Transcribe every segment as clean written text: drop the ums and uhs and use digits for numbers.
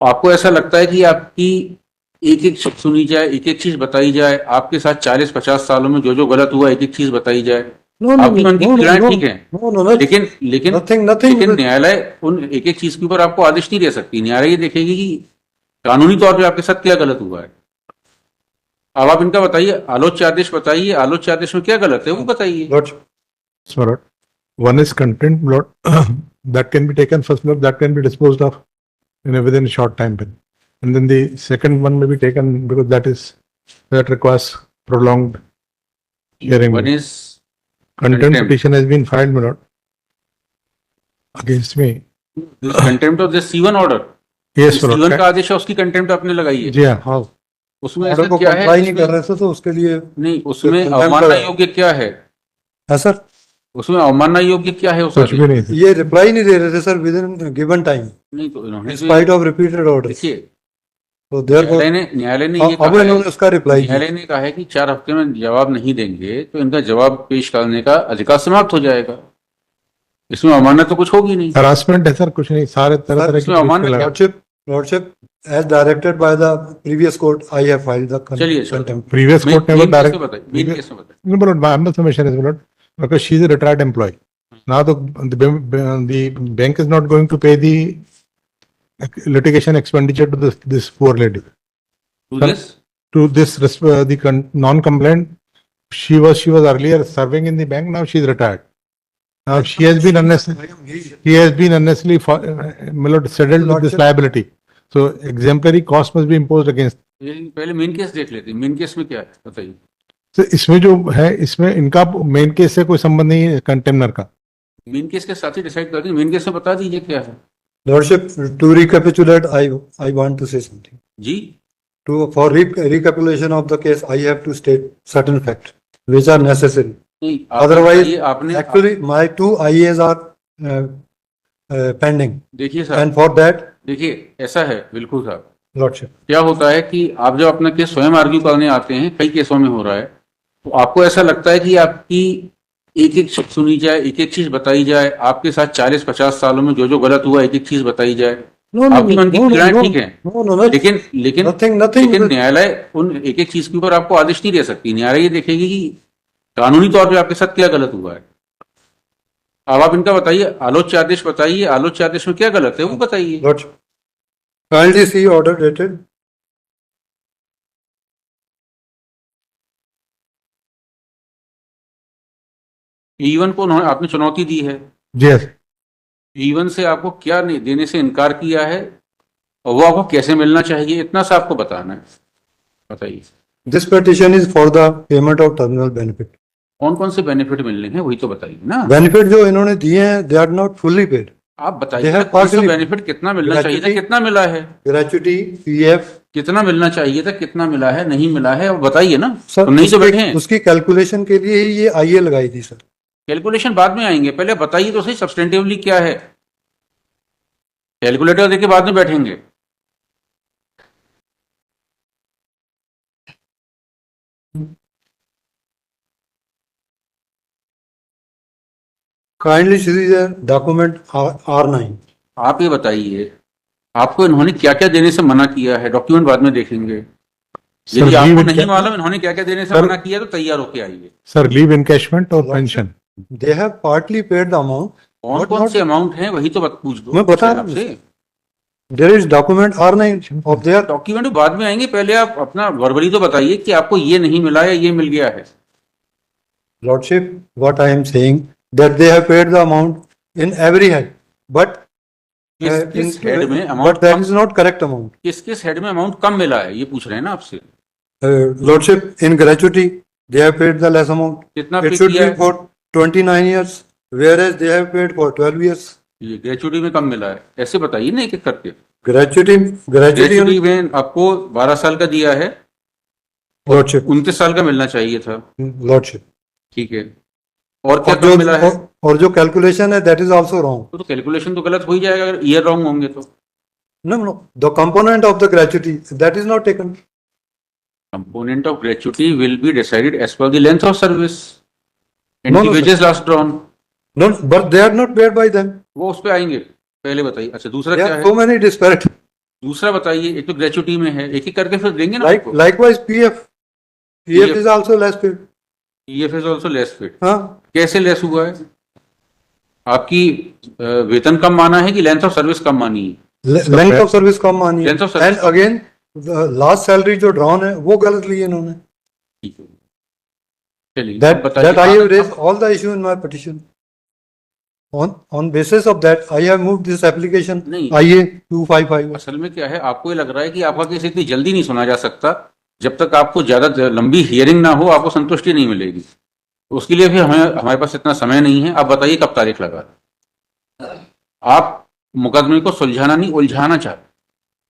आपको ऐसा लगता है कि आपकी एक एक चीज सुनी जाए, एक एक चीज बताई जाए, आपके साथ 40-50 सालों में जो जो गलत हुआ एक एक चीज बताई जाए? No, no, आपकी no, मन की no, no, पीड़ाएं no, ठीक है, no, no, लेकिन लेकिन nothing. लेकिन न्यायालय उन एक एक चीज के ऊपर आपको आदेश नहीं दे सकती। न्यायालय ये देखेगी कि कानूनी तौर पे आपके साथ क्या गलत हुआ है। अब आप इनका बताइए, आलोच्य आदेश बताइए, आलोच्य आदेश में क्या गलत है वो बताइए। Lord, one is content, Lord, that can be taken first, Lord, that can be disposed of within a short time. And then the second one may be taken because that requires prolonged hearing. One is Contempt contempt. petition has been filed, my Lord, against me. This contempt of the C1 order. Yes, my Lord. C1 का आदेश है, उसकी contempt आपने लगाई है। जी हाँ, उसमें order ऐसा को क्या है, कंप्लाई नहीं कर रहे थे तो उसके लिए नहीं उसमें contempt अवमानना लगाया। योग्य क्या है? हाँ सर, उसमें अवमानना योग्य क्या है? कुछ भी नहीं था। ये रिप्लाई नहीं दे रहे थे sir with in given time, नहीं तो इन्होंने स्पाइट ऑफ रिपीटेड ऑर्डर्स। देखिए, तो देयरफॉर न्यायालय ने ये अब कहा इन्होंने उसका रिप्लाई किया। न्यायालय ने कहा है कि 4 हफ्ते में जवाब नहीं देंगे तो इनका जवाब पेश करने का अधिकार समाप्त हो जाएगा। इसमें अवमानना तो कुछ होगी नहीं। हरासमेंट है सर, कुछ नहीं, सारे तरह तरह इसमें अवमानना क्या? Lordship as directed by the previous court, I have filed the contempt. Previous court never direct. Main case में बताइए। No, but my submission is, Lord, because she is a retired employee. Now the bank is not going to pay the litigation expenditure to this poor lady. To this the non-compliant. She was earlier serving in the bank. Now she is retired. Now she has been unnecessarily saddled with this liability. So exemplary cost must be imposed against. पहले main case देख लेते हैं, main case में क्या है बताइए। तो इसमें जो है, इसमें इनका मेन केस से कोई संबंध नहीं है कंटेम्नर का। मेन केस के साथ ही डिसाइड कर दीजिए, मेन केस में बता दीजिए क्या है। Lordship, to recapitulate, I want to say something जी। For recapitulation of the case, I have to state certain facts which are necessary. Otherwise, actually my 2 IAs are pending. देखिए sir, and for that, देखिए ऐसा है बिल्कुल साहब। Lordship, क्या होता है कि आप जब अपना केस स्वयं आर्ग्यू करने आते हैं, कई केसों में हो रहा है, तो आपको ऐसा लगता है कि आपकी एक एक चीज सुनी जाए, एक एक चीज बताई जाए, आपके साथ 40-50 सालों में जो जो गलत हुआ एक एक चीज बताई जाए। आपकी मन की पीड़ाएं ठीक है, लेकिन न्यायालय उन एक एक चीज के ऊपर आपको आदेश नहीं दे सकती। न्यायालय ये देखेगी कि कानूनी तौर पे आपके साथ क्या गलत हुआ है। अब आप इनका बताइए, आलोच्य आदेश बताइए, आलोच्य आदेश में क्या गलत है वो बताइए। kindly see order dated E1 को आपने चुनौती दी है। yes. E1 से आपको क्या देने से इनकार किया है और वो आपको कैसे मिलना चाहिए, इतना सा आपको बताना है, बताइए। This petition is for the payment of terminal benefit. कौन कौन से बेनिफिट मिलने हैं वही तो बताइए ना। बेनिफिट जो इन्होंने दिए हैं, they are not fully paid. आप बताइए बेनिफिट कितना मिलना चाहिए था, कितना मिला है। ग्रेचुटी, पीएफ कितना मिलना चाहिए था, कितना मिला है, नहीं मिला है, बताइए ना सर। तो नहीं तो बैठे हैं। उसकी कैलकुलेशन के लिए ही ये आईए लगाई थी सर। कैलकुलेशन बाद में आएंगे, पहले बताइए तो सही सब्सटेंटिवली क्या है। कैलकुलेटर देके बाद में बैठेंगे। काइंडली सी डॉक्यूमेंट R9। आप ये बताइए आपको इन्होंने क्या क्या देने से मना किया है, डॉक्यूमेंट बाद में देखेंगे। यदि आपको नहीं मालूम इन्होंने क्या क्या देने से मना किया तो तैयार होके आइए। सर, लीव इनकैशमेंट और pension, they have partly paid the amount. कौन कौन से अमाउंट हैं वही तो पूछ दो, मैं बता रहा हूं। There is document R9 of there. Document बाद में आएंगे, पहले आप अपना वर्बली तो बताइए कि आपको ये नहीं मिला है, ये मिल गया है। Lordship, what I am saying that they have paid the amount in every head, but किस हेड में amount, but that is not correct amount. किस हेड में अमाउंट कम मिला है ये पूछ रहे हैं ना आपसे। Lordship, in gratuity they have paid the less amount. कितना it should be for 29 years whereas they have paid for 12 years. ये ग्रेचुटी में कम मिला है, ऐसे बताइए ना एक एक करके। ग्रेचुटी में आपको 12 साल का दिया है, लॉर्डशिप 29 साल का मिलना चाहिए था। लॉर्डशिप, ठीक है, और क्या कम मिला है? और जो कैलकुलेशन है दैट इज आल्सो रॉन्ग। तो कैलकुलेशन तो गलत हो ही जाएगा अगर ईयर रॉन्ग होंगे तो। No, the component of the gratuity that is not taken. Component of gratuity will be decided as per the length of service and the wages last drawn. No, but they are not paid by them. वो उस पे आएंगे, पहले बताइए। अच्छा, दूसरा क्या है? So many disparity. दूसरा बताइए, एक तो ग्रेचुटी में है, एक एक करके फिर देंगे ना आपको। Likewise, PF is also less paid. PF is also less paid. हाँ, कैसे लेस हुआ है? आपकी वेतन कम माना है कि लेंथ ऑफ सर्विस कम मानी है? लेंथ ऑफ सर्विस कम मानी है। Length of service and again last salary जो ड्रॉन है वो गलत ली है इन्होंने। ठीक है। चलिए अब That बताइए। I have raised all the issue in my petition. On basis of that, I have moved this application नहीं। IA 255. असल में क्या है, आपको ये लग रहा है कि आपका केस इतनी जल्दी नहीं सुना जा सकता, जब तक आपको ज्यादा लंबी हियरिंग ना हो आपको संतुष्टि नहीं मिलेगी। उसके लिए फिर हमारे पास इतना समय नहीं है। आप बताइए कब तारीख लगा? आप मुकदमे को सुलझाना नहीं उलझाना चाहते।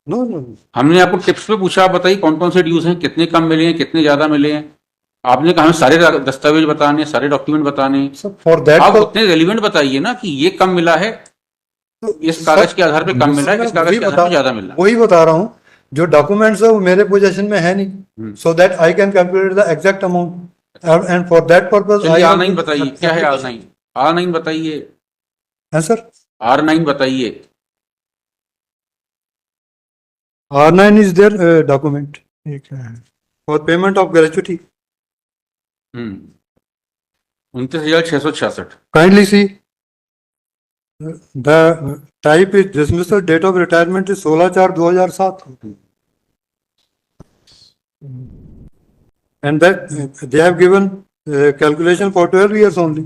No, no. हमने आपको टिप्स पे पूछा, आप बताइए कौन कौन से ड्यूज हैं, कितने कम मिले हैं, कितने ज्यादा मिले हैं। आपने कहा हमें सारे दस्तावेज बताने, सारे डॉक्यूमेंट बताने। So for that, आप उतने रेलिवेंट बताइए ना कि ये कम मिला है, इस कागज के आधार पे कम मिला है, इस कागज के आधार पे ज्यादा मिला है। वही बता रहा हूँ, जो डॉक्यूमेंट्स है वो मेरे पोजेशन में है नहीं, so that I can calculate the exact amount and for that purpose चलिए R9 बताइए, क्या है R9? R9 बताइए, है सर। R9 बताइए। R9 is their document ठीक है। for payment of gratuity. 29,666। Kindly see, the type is dismissal, date of retirement is 16/4/2007, and that they have given calculation for 12 years only,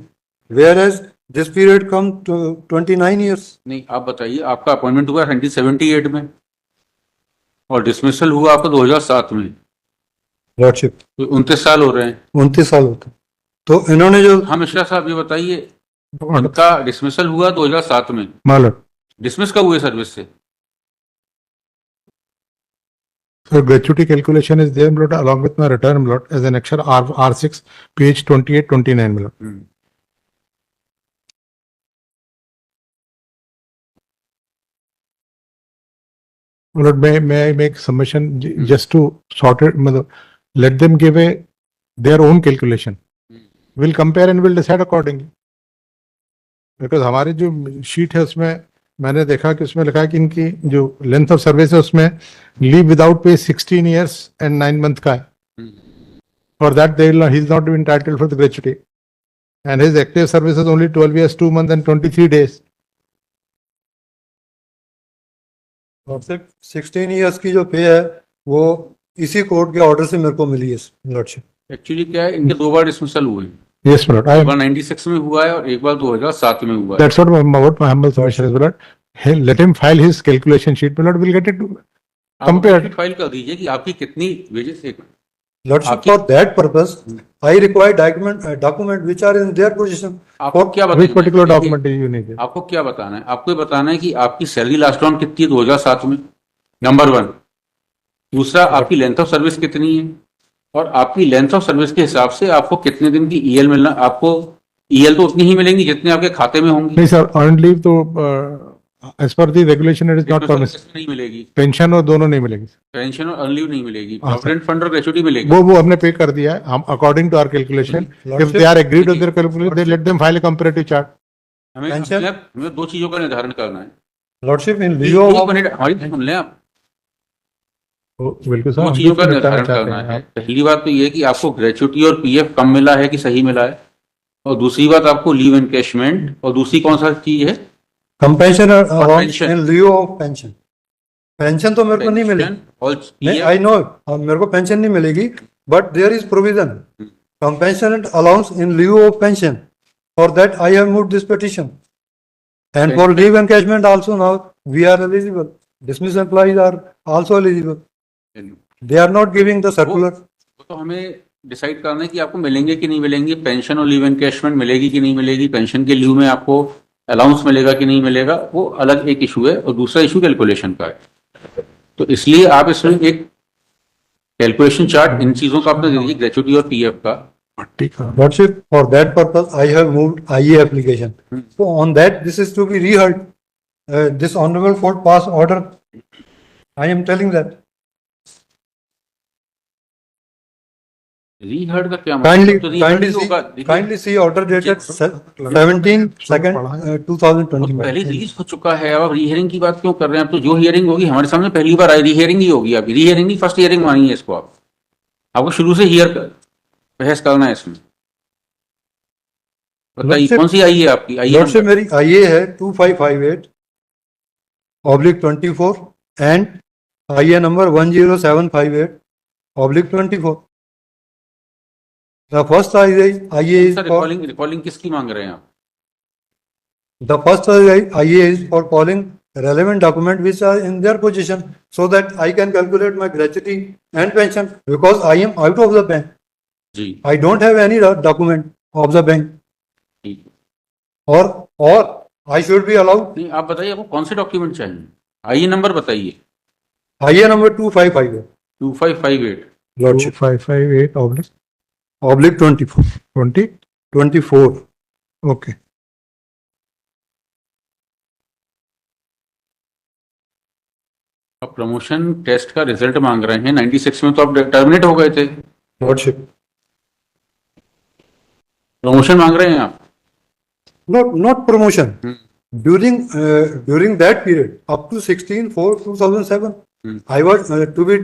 whereas this period come to 29 years. नहीं, आप बताइए, आपका appointment हुआ 1978 में और dismissal हुआ आपका 2007 में, लॉर्डशिप तो 29 साल हो रहे हैं। 29 साल होते, तो इन्होंने जो हाँ मिश्रा साहब ये बताइए, उनका डिसमिसल हुआ 2007 में, मालूम। डिसमिस कब हुए सर्विस से? So gratuity calculation is there, my lord, along with my return, my lord, as an extra R6, page 28, 29, my lord. My lord, may I make submission just to sort it, मतलब, let them give their own calculation. We'll compare and we'll decide accordingly. Because हमारी जो sheet है उसमें मैंने देखा कि उसमें लिखा है कि इनकी जो लेंथ ऑफ सर्विस है उसमें leave without pay 16 years and 9 months का है। For that they will, he is not entitled for the gratuity, and his active service is only 12 years, 2 months and 23 days. और सिर्फ 16 इयर्स की जो पे है वो इसी कोर्ट के ऑर्डर से मेरे को मिली है लॉर्डशिप। एक्चुअली क्या है, इनके 2 बार डिसमिसल हुए। Yes, my lord. एक बार 96 में हुआ है और एक बार 2007 में हुआ है। That's what my humble submission is, my lord. Hey, let him file his calculation sheet, my lord. We'll get it compared. File कर दीजिए कि आपकी कितनी वेजेस। एक lordship for that purpose I require document which are in their position. आपको क्या Which बताना particular है? document you need? आपको क्या बताना है? आपको ये बताना है कि आपकी सैलरी लास्ट राउंड कितनी है 2007 में, नंबर 1। दूसरा, आपकी लेंथ ऑफ सर्विस कितनी है, और आपकी लेंथ ऑफ सर्विस के हिसाब से आपको कितने दिन की ईएल मिलना। आपको ईएल तो उतनी ही मिलेंगी जितने आपके खाते में होंगी। नहीं सर, अर्न लीव तो as per the regulation it is not permissible. नहीं मिलेगी, पेंशन और दोनों नहीं मिलेगी। पेंशन और अर्न लीव नहीं मिलेगी, हाँ, प्रोविडेंट फंड और ग्रेचुटी मिलेगी। वो हमने पे कर दिया है, हम according to our calculation. If they are agreed with their calculation, they let them file a comparative chart. हमें 2 चीजों का निर्धारण करना है। लॉर्डशिप इन लियो एक मिनट हमारी सुन लें आप। बिल्कुल सर, 2 चीजों का निर्धारण करना है। पहली बात तो ये कि आपको ग्रेचुटी और पीएफ कम मिला है कि सही मिला है, और दूसरी बात आपको लीव एनकैशमेंट, और दूसरी कौन सा चीज है? कंपेंशन pension. In lieu of pension. Pension तो मेरे को नहीं मिलेगी, और नहीं आई नो, मेरे को पेंशन नहीं मिलेगी, but there is provision compassionate allowance in lieu of pension. For that I have moved this petition, and for leave encashment also now we are eligible, dismissed employees are also eligible, they are not giving the circular. तो हमें decide करना है कि आपको मिलेंगे कि नहीं मिलेंगे, पेंशन और लीव एनकैशमेंट मिलेगी कि नहीं मिलेगी, पेंशन के लीव में आपको अलाउंस मिलेगा कि नहीं मिलेगा, वो अलग एक इशू है, और दूसरा इशू कैलकुलेशन का है। तो इसलिए आप इसमें एक कैलकुलेशन चार्ट इन चीजों का आपने दे दीजिए, ग्रेचुटी और पीएफ का। Lordship, for that purpose I have moved IA application. So on that this is to be reheard. This honorable court pass order, I am telling that. रीहर्ड का क्या Kindly, मतलब? तो रीहर्ड kindly ही see, होगा। देखिए, kindly see order dated 17 second तो 2020 पहले में। Release हो चुका है, अब आप रीहियरिंग की बात क्यों कर रहे हैं? अब तो जो हियरिंग होगी हमारे सामने पहली बार आई, रीहियरिंग ही होगी। अभी रीहियरिंग नहीं, फर्स्ट हियरिंग मानी है इसको। आप आपको शुरू से बहस करना है इसमें। बताइए Lordship- कौन सी आई है आपकी? आई लॉर्डशिप मेरी आईए है 2558/24 एंड आईए number 10758/24। The first IA is for recalling किसकी मांग रहे हैं आप? the first IA is for calling relevant document which are in their possession so that I can calculate my gratuity and pension because I am out of the bank. Ji I don't have any document of the bank ठीक है। or I should be allowed नहीं, आप बताइए आपको कौन से document चाहिए? आइए नंबर बताइए। IA number 2558 2558 Lordship 2558/24. /24 24 Okay. आप प्रमोशन टेस्ट का रिजल्ट मांग रहे हैं। 96 में तो आप टर्मिनेट हो गए थे। Lordship प्रमोशन मांग रहे हैं आप? not promotion during that period up to 16/4/2007 I was to be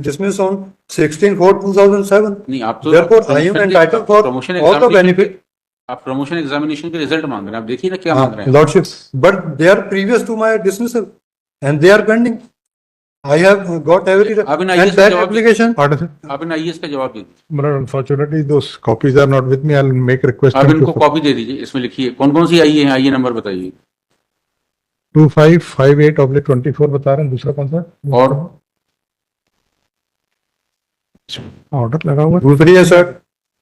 dismissed on 16/4/2007. नहीं, आप तो Therefore, I am promotion entitled for promotion all the examination benefit. के- आप प्रमोशन एग्जामिनेशन के रिजल्ट मांग रहे हैं। आप देखिए ना क्या मांग रहे हैं। Lordship, but they are previous to my dismissal and they are pending. I have got every आप इन and IAS का that जवाब application. Pardon, sir. आप इन आईएएस का जवाब दीजिए। But unfortunately, those copies are not with me. I'll make request. आप them इनको to- copy दे दीजिए। इसमें लिखिए कौन कौन सी आई है। आइए नंबर बताइए। 2558/24 बता रहे हैं। दूसरा कौन सा? और ऑर्डर लगा हुआ है। दूसरी है सर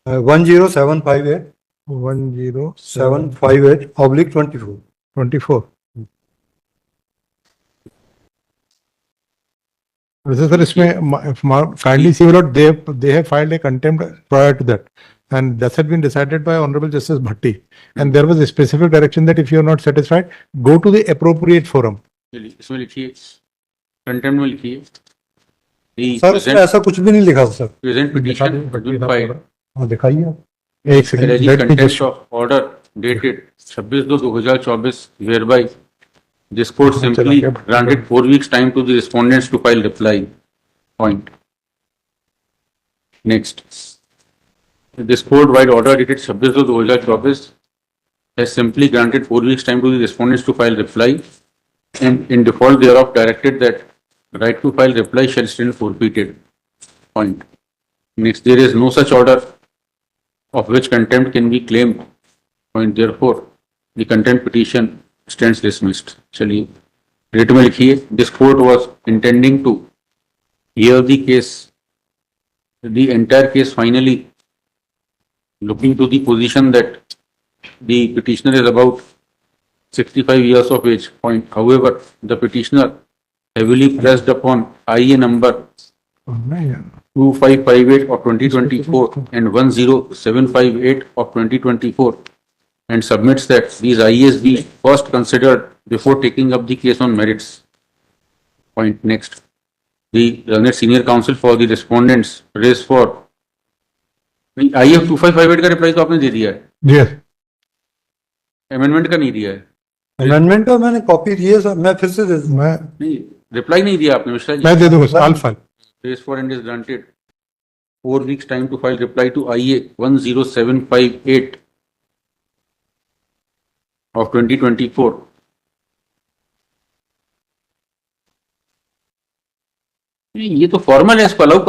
10758 107/24. 758/24. वैसे सर इसमें kindly see lot they have filed a contempt prior to that and that had been decided by Honorable Justice Bhatti and there was a specific direction that if you are not satisfied go to the appropriate forum. चलिए, इसमें लिखिए content में लिखिए sir इसमें ऐसा कुछ भी नहीं लिखा सर। प्रेजेंट दिखा पिटीशन दीजिए, फाइल्ड हाँ दिखाइए आप। एक second let me just of order dated 26/2/2024 whereby this court simply granted 4 weeks time to the respondents to file reply. Point. Next, this court wide order dated 26/2/2024 has simply granted 4 weeks time to the respondents to file reply and in default thereof directed that right to file reply shall stand forfeited. Point. Next, there is no such order of which contempt can be claimed. Point. Therefore, the contempt petition stands dismissed. चलिए रेट में लिखिए this court was intending to hear the case the entire case finally looking to the position that the petitioner is about 65 years of age. Point. However, the petitioner heavily pressed upon IA number 2558 of 2024 and 10758 of 2024 and submits that these IAs be first considered before taking up the case on merits. Point. Next, the learned senior counsel for the respondents raised for IAF 2558 का reply तो आपने दे दिया है, yes amendment का नहीं दिया है। Amendment का मैंने कॉपी दी है सर, मैं फिर से दे दूं। मैं नहीं, रिप्लाई नहीं दिया आपने मिश्रा जी। मैं दे दूंगा साल file Raised for and is granted 4 weeks time to file reply to IA 10758 of 2024. ये तो फॉर्मल है, इसको अलाउ